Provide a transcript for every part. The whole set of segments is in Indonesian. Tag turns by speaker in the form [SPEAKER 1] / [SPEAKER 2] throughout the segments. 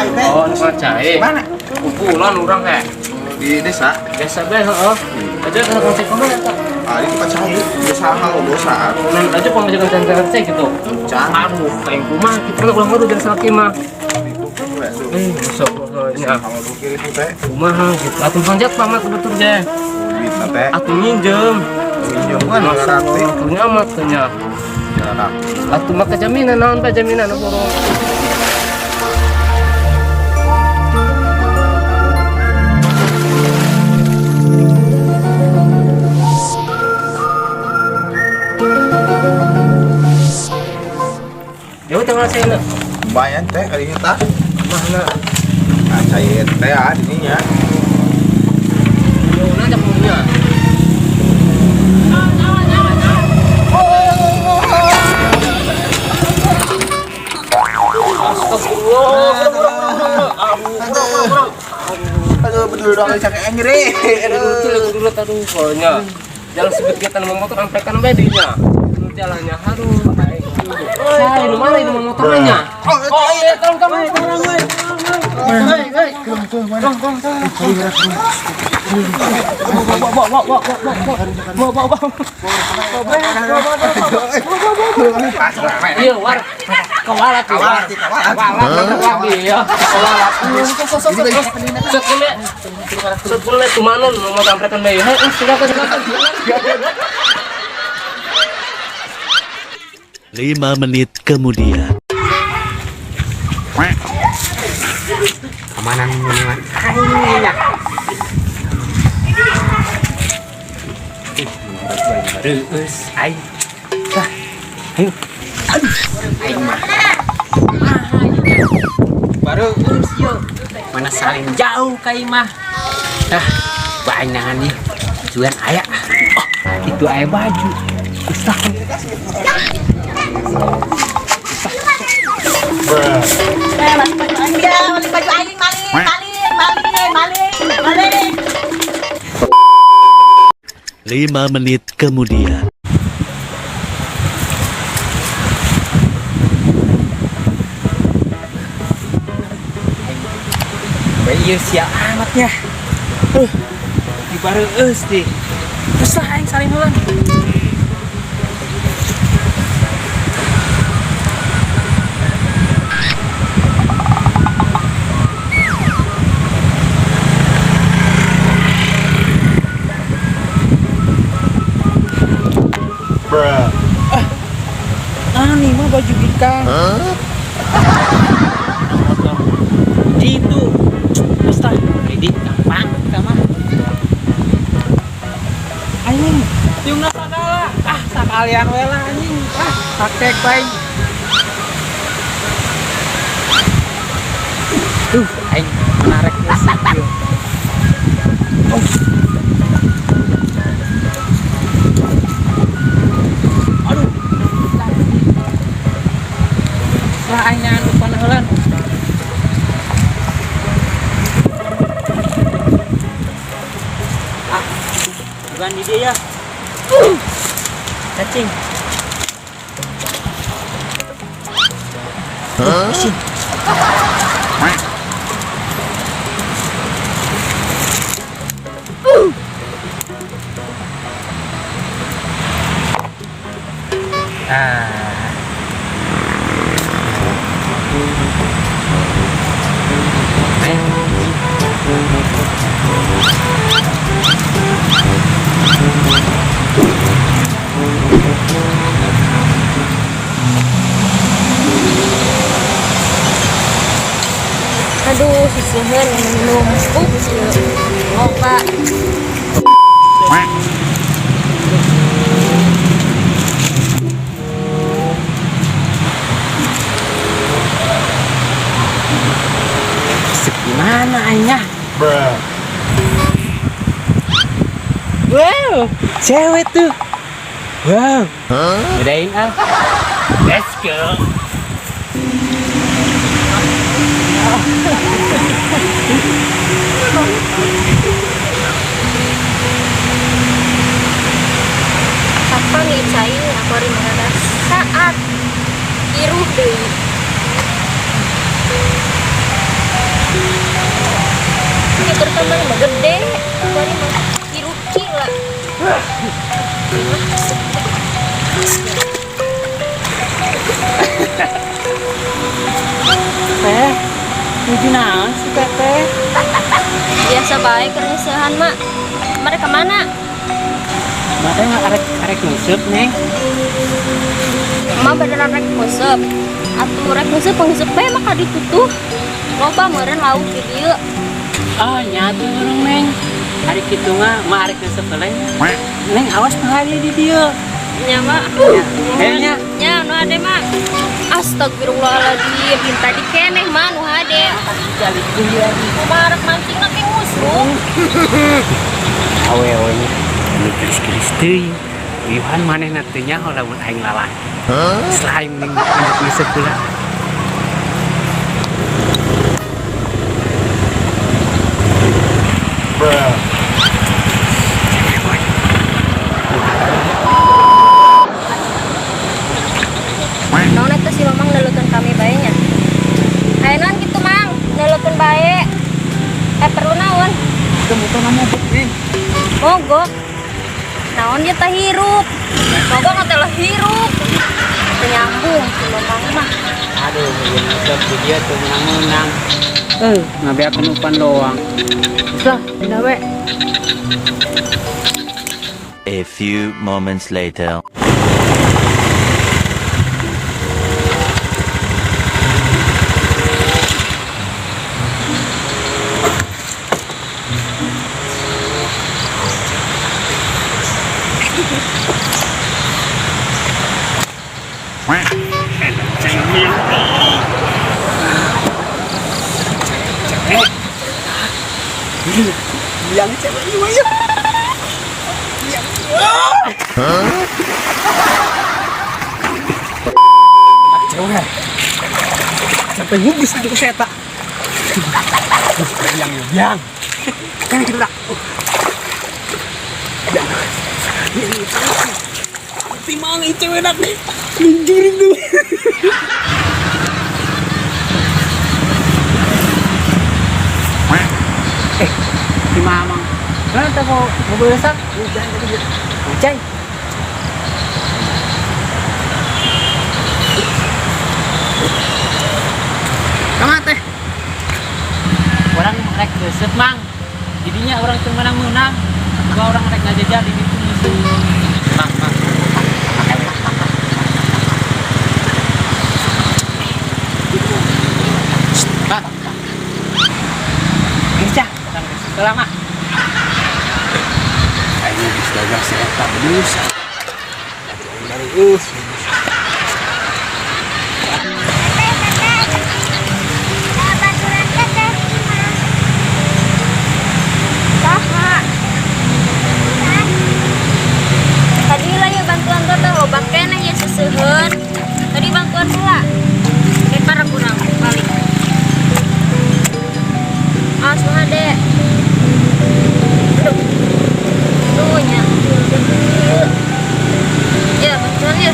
[SPEAKER 1] Macai teh.
[SPEAKER 2] Oh, ini Macai.
[SPEAKER 1] Mana?
[SPEAKER 2] Kumpulan orang kayak
[SPEAKER 1] Di desa.
[SPEAKER 2] biasa be, heeh. Aja kan konsep kemana tak?
[SPEAKER 1] Ah, ini Macai. Desa hal dosa.
[SPEAKER 2] Nan aja pemajakan canda gitu.
[SPEAKER 1] Cang.
[SPEAKER 2] Aduh, kayak kumah kita ulang udah jadi sakit mah. Masuk nya.
[SPEAKER 1] Kalau lu kiri itu teh.
[SPEAKER 2] Kumaha gitu. Atuh panjat pamat betul je.
[SPEAKER 1] Duit teh.
[SPEAKER 2] Atuh minjem.
[SPEAKER 1] Minjem kan berarti.
[SPEAKER 2] Atuhnya amat nya.
[SPEAKER 1] Jarak.
[SPEAKER 2] Atuh mah jaminan naon bae jaminan burung. Ya udah tengah saya
[SPEAKER 1] Lumayan teh kali ini tah.
[SPEAKER 2] mana?
[SPEAKER 1] Macai teh ininya.
[SPEAKER 2] Mau nanya punya.
[SPEAKER 1] Aduh, betul dong sakit ngeri.
[SPEAKER 2] Aduh, pokoknya jangan sebut kita nomor motor sampaikan bedinya. Jalannya aduh. Saya di mana ini motornya? Oh iya, tolong. Iya, war. Kawalat. Iya, kawalat. Setelah itu mana mau sampaikan bayi. Silakan.
[SPEAKER 3] 5 menit kemudian.
[SPEAKER 1] Amanan menungan.
[SPEAKER 2] Terus, ayo.
[SPEAKER 1] Baru
[SPEAKER 4] Mana saling jauh kai mah. Banyak nih tujuan ayah. Oh, itu ayah baju. Ustaz.
[SPEAKER 5] Maling.
[SPEAKER 3] 5 menit kemudian.
[SPEAKER 4] Iya siap amatnya. Di baru deh. Terus lah yang saling ulang. Nih mah baju ikan. Gitu. Ustaz, ini gampang sama. Anjing, yung nasagala. Sakalian we lah anjing. Praktek bae. Aing menarik musik yo. Aing anu paneulan. Bukan di dia ya. Cacing. Mesin.
[SPEAKER 5] Aduh, sisihan minum. Oh, Pak.
[SPEAKER 4] Gimana ayah? Wow, cewek tuh. Wow. Bedain ah. Let's go.
[SPEAKER 5] Apa nih cair aku hari mana saat iruh deui. terutama mah gede. Aku ini mah hiruki lah.
[SPEAKER 4] Teh, nuju naon si Teteh?
[SPEAKER 5] Biasa baik kernisehan mak. Mereka mana?
[SPEAKER 4] Mata nggak arek nyusup neng.
[SPEAKER 5] Emak beneran rek kusep. Atuh rek kusep pengisup bae maka ditutup. Loba meureun lauk di dieu.
[SPEAKER 4] Oh nyatu orang neng. Hari kitu mah arek nyusup heula. Neng awas penghali di dia.
[SPEAKER 5] Nya mak.
[SPEAKER 4] Kayaknya.
[SPEAKER 5] Nya nu ade mak. Astagfirullahaladzim, minta dikeneh mah nu hade.
[SPEAKER 4] Jali dia.
[SPEAKER 5] Kumaha rek mancing na ke musuh.
[SPEAKER 4] Awe-awenya. Lu kiris-kiris teuing. Yuhan maneh nantinya lamun aing lawan. Selain mending nyusup heula.
[SPEAKER 5] Naon eta si Mamang neleukeun kami bae nya. Haenan kitu Mang, neleukeun bae. Perlu naon?
[SPEAKER 4] Temu mogok neng.
[SPEAKER 5] Mogok. Naon dia teh hirup. Mogok mah teh hirup. Teu nyambung si Mamang mah.
[SPEAKER 4] Aduh, nyusup di dia tuh menang-menang. Ngabeakeun umpan doang. Lah, pindah we.
[SPEAKER 3] A few moments later.
[SPEAKER 4] Yang cewek ini ayo. Cewek. Sampai ngubis di kuseta. Yang. Kan kita tak. Timang itu cewek nak nih. Lunjurin tuh. Si Mamang. Kenapa kau mau beresak? Jangan gitu. Macai. Kamu teh. Orang rek beresak mang. Jadinya orang tuh menang-menang. Dua orang rek ngajajal di situ musuh. Mang. Bang. Bisa. Lama. Kayaknya bisa gak si Eta berusaha. Dari
[SPEAKER 5] Tadi lah ya bantuan teh loba keneh ya seseuheun. Tadi bantuan heula. Kayak para kurang balik. Awas mah Dek. Tuh nya. Ya, bantuan ya.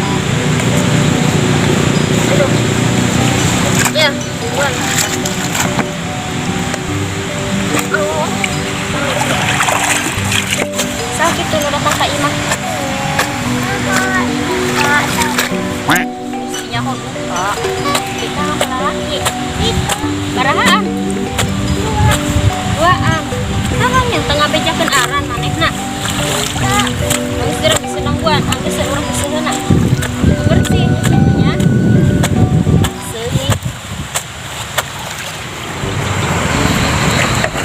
[SPEAKER 5] Aduh. Ya, buan. Oh. Sakit tuh udah kakak Imah. Isinya kok buka. Kita apa lagi? Barahaan. Duaan. Tangan yang tengah bejakan aran manehna. Geus gerak senang buan, anggeus urang keseuheuna. Bersih ya. Seuni.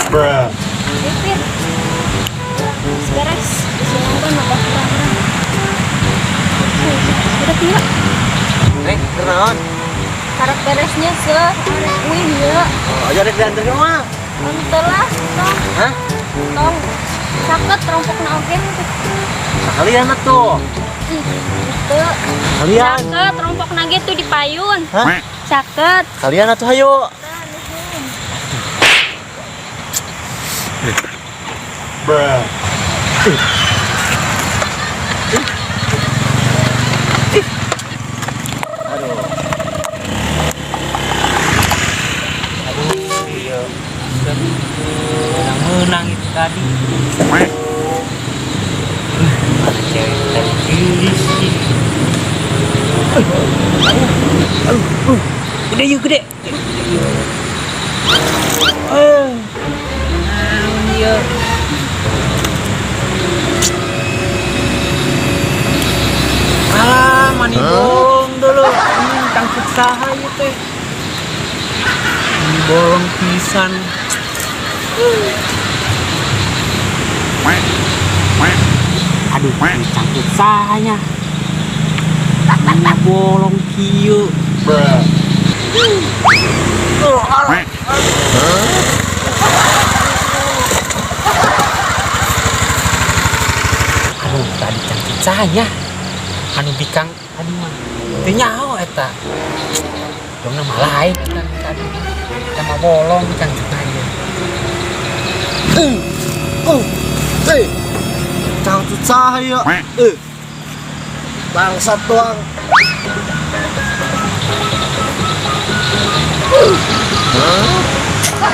[SPEAKER 1] Bruh.
[SPEAKER 5] Pipir. Beres. Senang buan mah kurang. Udah tiba.
[SPEAKER 1] Neng, kenaon?
[SPEAKER 5] Harap beresnya arek wih ya.
[SPEAKER 1] Oh, aja rek diantar ke mah.
[SPEAKER 5] Entelah, tong.
[SPEAKER 1] Hah?
[SPEAKER 5] Tong. Saket rompokna oge.
[SPEAKER 1] Kalian atuh.
[SPEAKER 5] Itu.
[SPEAKER 1] Kalian.
[SPEAKER 5] Saket rompokna ge tuh di payun.
[SPEAKER 1] Hah?
[SPEAKER 5] Saket.
[SPEAKER 1] Kalian atuh hayo. Bruh.
[SPEAKER 4] Gede yuk gede. Iya. Alah, mani bolong dulu. Tangkut saha ieu teh. Bolong pisan. Aduh, tangkut sahanya. Tanya bolong kieu.
[SPEAKER 1] Bruh.
[SPEAKER 4] Aduh, tadi tangkut sahanya. Anu bikang, aduh mah. Teu nyaho eta. Dongna mah lain eta tadi. Eta mah bolong tangkut sahanya.
[SPEAKER 1] Cangcut cahaya. Bangsat doang.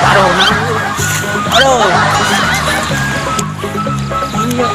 [SPEAKER 4] Aduh. Iya.